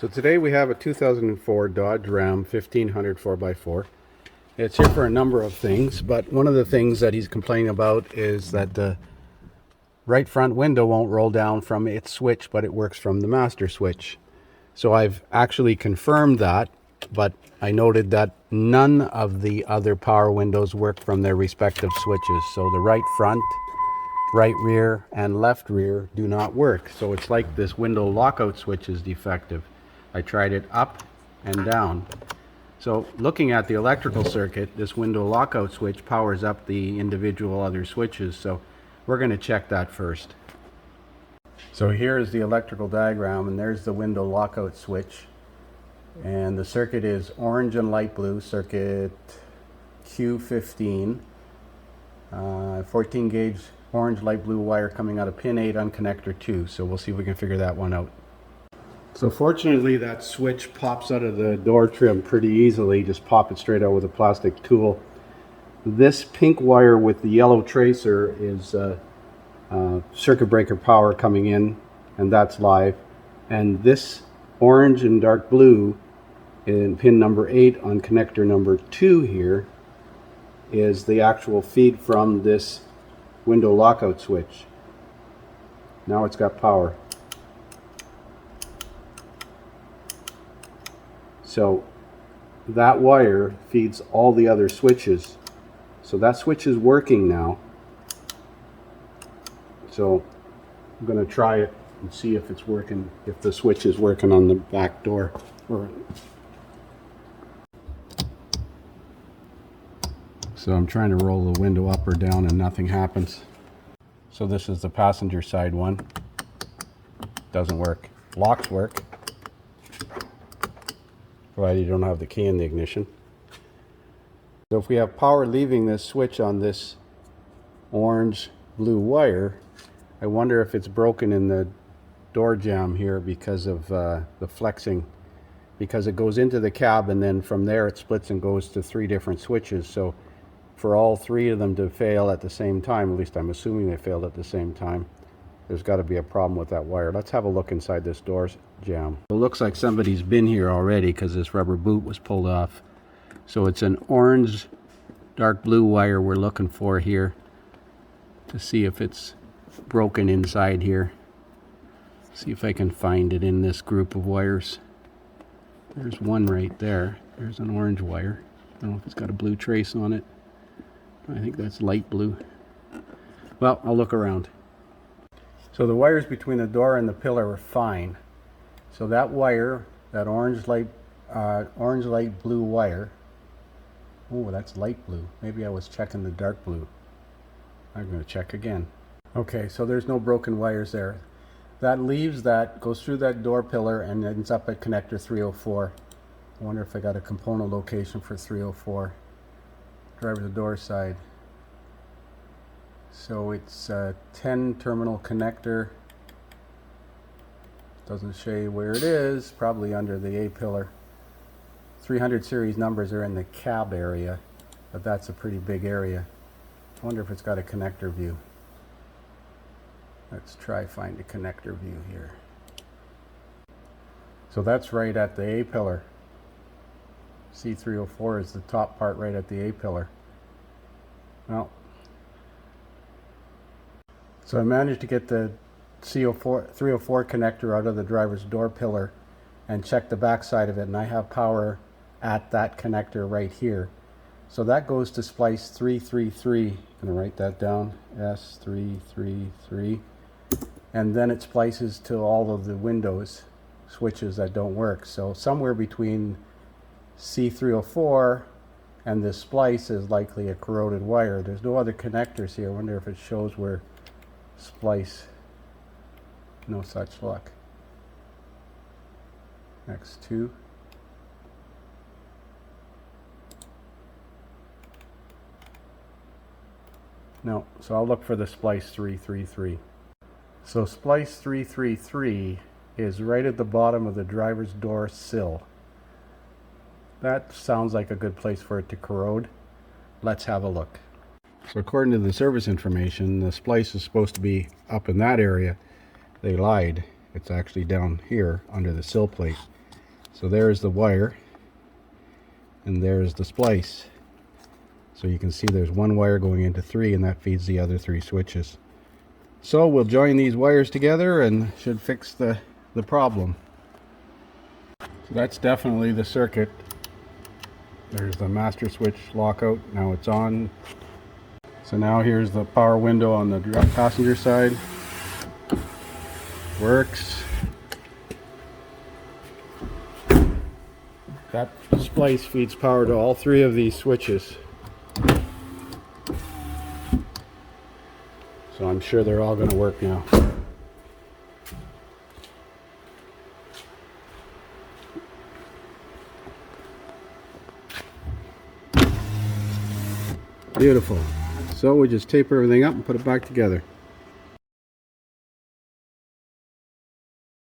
So today we have a 2004 Dodge Ram 1500 4x4. It's here for a number of things, but one of the things that he's complaining about is that the right front window won't roll down from its switch, but it works from the master switch. So I've actually confirmed that, but I noted that none of the other power windows work from their respective switches. So the right front, right rear, and left rear do not work. So it's like this window lockout switch is defective. I tried it up and down. So looking at the electrical circuit, this window lockout switch powers up the individual other switches. So we're going to check that first. So here is the electrical diagram, and there's the window lockout switch. And the circuit is orange and light blue, circuit Q15. 14 gauge orange light blue wire coming out of pin 8 on connector 2. So we'll see if we can figure that one out. So fortunately that switch pops out of the door trim pretty easily. Just pop it straight out with a plastic tool. This pink wire with the yellow tracer is circuit breaker power coming in, and that's live. And this orange and dark blue in pin number 8 on connector number 2 here is the actual feed from this window lockout switch. Now it's got power. So that wire feeds all the other switches. So that switch is working now. So I'm going to try it and see if it's working, if the switch is working on the back door. So I'm trying to roll the window up or down and nothing happens. So this is the passenger side one. Doesn't work. Locks work, provided you don't have the key in the ignition. So if we have power leaving this switch on this orange blue wire, I wonder if it's broken in the door jamb here because of the flexing, because it goes into the cab and then from there it splits and goes to 3 different switches. So for all 3 of them to fail at the same time, at least I'm assuming they failed at the same time, there's got to be a problem with that wire. Let's have a look inside this door jamb. It looks like somebody's been here already because this rubber boot was pulled off. So it's an orange dark blue wire we're looking for here to see if it's broken inside here. See if I can find it in this group of wires. There's one right there. There's an orange wire. I don't know if it's got a blue trace on it. I think that's light blue. Well, I'll look around. So the wires between the door and the pillar are fine. So that wire, that orange light blue wire. Oh, that's light blue. Maybe I was checking the dark blue. I'm going to check again. Okay, so there's no broken wires there. That leaves that, goes through that door pillar and ends up at connector 304. I wonder if I got a component location for 304. Driver's door side. So it's a 10 terminal connector. Doesn't show you where it is, probably under the A pillar. 300 series numbers are in the cab area, but that's a pretty big area. I wonder if it's got a connector view. Let's try find a connector view here. So that's right at the A pillar. C304 is the top part right at the A pillar. Well, so I managed to get the C304 connector out of the driver's door pillar and check the back side of it, and I have power at that connector right here. So that goes to splice 333. I'm going to write that down, S333. And then it splices to all of the Windows switches that don't work. So somewhere between C304 and this splice is likely a corroded wire. There's no other connectors here. I wonder if it shows where splice. No such luck. X2. No, so I'll look for the splice 333. So splice 333 is right at the bottom of the driver's door sill. That sounds like a good place for it to corrode. Let's have a look. So according to the service information, the splice is supposed to be up in that area. They lied. It's actually down here under the sill plate. So there's the wire, and there's the splice. So you can see there's one wire going into 3, and that feeds the other 3 switches. So we'll join these wires together and should fix the problem. So that's definitely the circuit. There's the master switch lockout. Now it's on. So now here's the power window on the passenger side. Works. That splice feeds power to all 3 of these switches. So I'm sure they're all going to work now. Beautiful. So we just tape everything up and put it back together.